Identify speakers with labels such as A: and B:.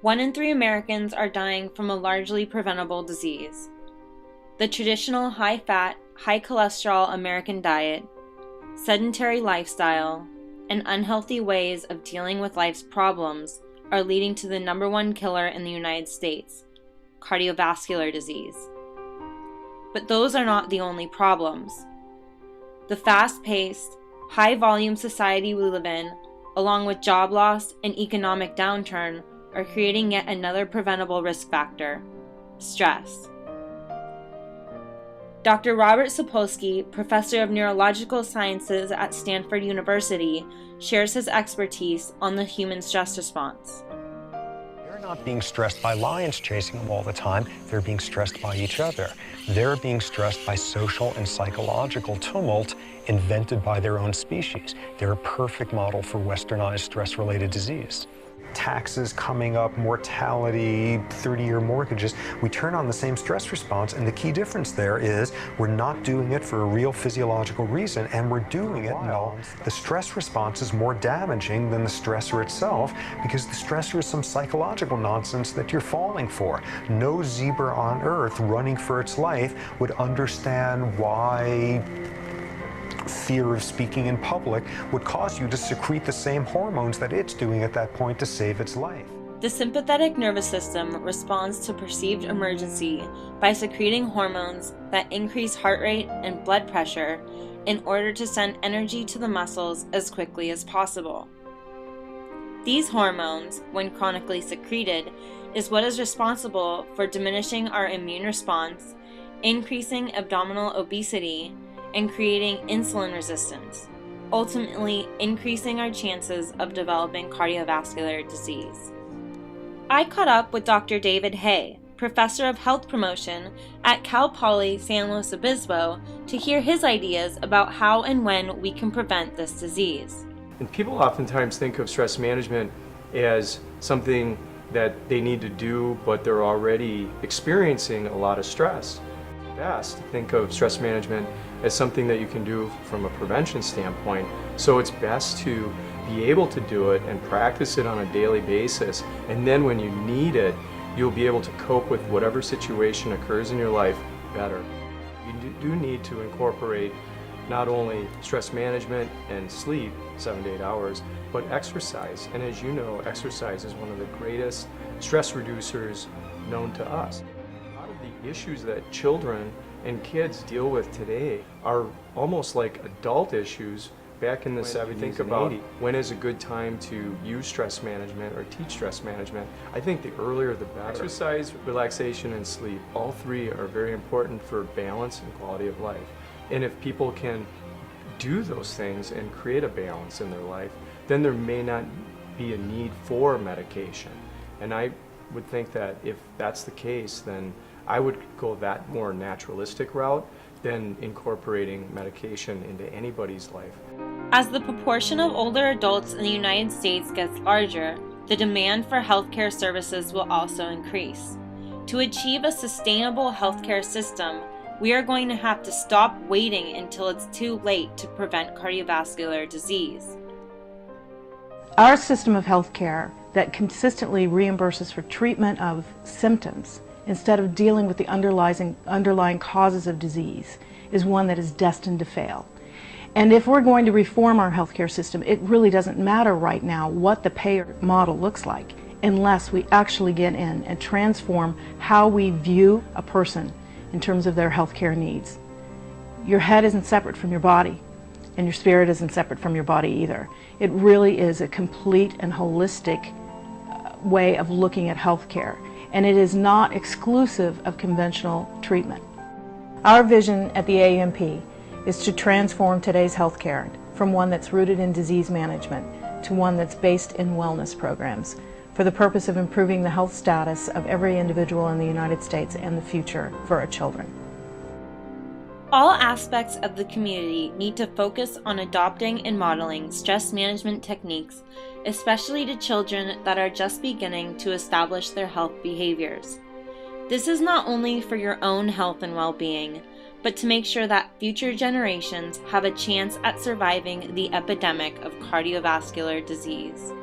A: 1 in 3 Americans are dying from a largely preventable disease. The traditional high-fat, high-cholesterol American diet, sedentary lifestyle, and unhealthy ways of dealing with life's problems are leading to the #1 killer in the United States, cardiovascular disease. But those are not the only problems. The fast-paced, high-volume society we live in, along with job loss and economic downturn, are creating yet another preventable risk factor: stress. Dr. Robert Sapolsky, professor of neurological sciences at Stanford University, shares his expertise on the human stress response.
B: They're not being stressed by lions chasing them all the time. They're being stressed by each other. They're being stressed by social and psychological tumult invented by their own species. They're a perfect model for westernized stress-related disease. Taxes coming up, mortality, 30-year mortgages, we turn on the same stress response, and the key difference there is we're not doing it for a real physiological reason, and we're doing it while the stress response is more damaging than the stressor itself, because the stressor is some psychological nonsense that you're falling for. No zebra on earth running for its life would understand why fear of speaking in public would cause you to secrete the same hormones that it's doing at that point to save its life.
A: The sympathetic nervous system responds to perceived emergency by secreting hormones that increase heart rate and blood pressure in order to send energy to the muscles as quickly as possible. These hormones, when chronically secreted, is what is responsible for diminishing our immune response, increasing abdominal obesity, and creating insulin resistance, ultimately increasing our chances of developing cardiovascular disease. I caught up with Dr. David Hay, professor of health promotion at CalPoly San Luis Obispo, to hear his ideas about how and when we can prevent this disease.
C: And people oftentimes think of stress management as something that they need to do, but they're already experiencing a lot of stress. Best to think of stress management as something that you can do from a prevention standpoint. So it's best to be able to do it and practice it on a daily basis. And then when you need it, you'll be able to cope with whatever situation occurs in your life better. You do need to incorporate not only stress management and sleep 7 to 8 hours, but exercise. And as you know, exercise is one of the greatest stress reducers known to us. The issues that children and kids deal with today are almost like adult issues back in the 70s. Think about when is a good time to use stress management or teach stress management. I think the earlier the better. Exercise, relaxation, and sleep, all three are very important for balance and quality of life. And if people can do those things and create a balance in their life, then there may not be a need for medication. And I would think that if that's the case, then I would go that more naturalistic route than incorporating medication into anybody's life.
A: As the proportion of older adults in the United States gets larger, the demand for healthcare services will also increase. To achieve a sustainable healthcare system, we are going to have to stop waiting until it's too late to prevent cardiovascular disease.
D: Our system of healthcare that consistently reimburses for treatment of symptoms instead of dealing with the underlying causes of disease is one that is destined to fail. And if we're going to reform our healthcare system, it really doesn't matter right now what the payer model looks like unless we actually get in and transform how we view a person in terms of their healthcare needs. Your head isn't separate from your body, and your spirit isn't separate from your body either. It really is a complete and holistic way of looking at healthcare, and it is not exclusive of conventional treatment. Our vision at the AAMP is to transform today's healthcare from one that's rooted in disease management to one that's based in wellness programs for the purpose of improving the health status of every individual in the United States and the future for our children.
A: All aspects of the community need to focus on adopting and modeling stress management techniques, especially to children that are just beginning to establish their health behaviors. This is not only for your own health and well-being, but to make sure that future generations have a chance at surviving the epidemic of cardiovascular disease.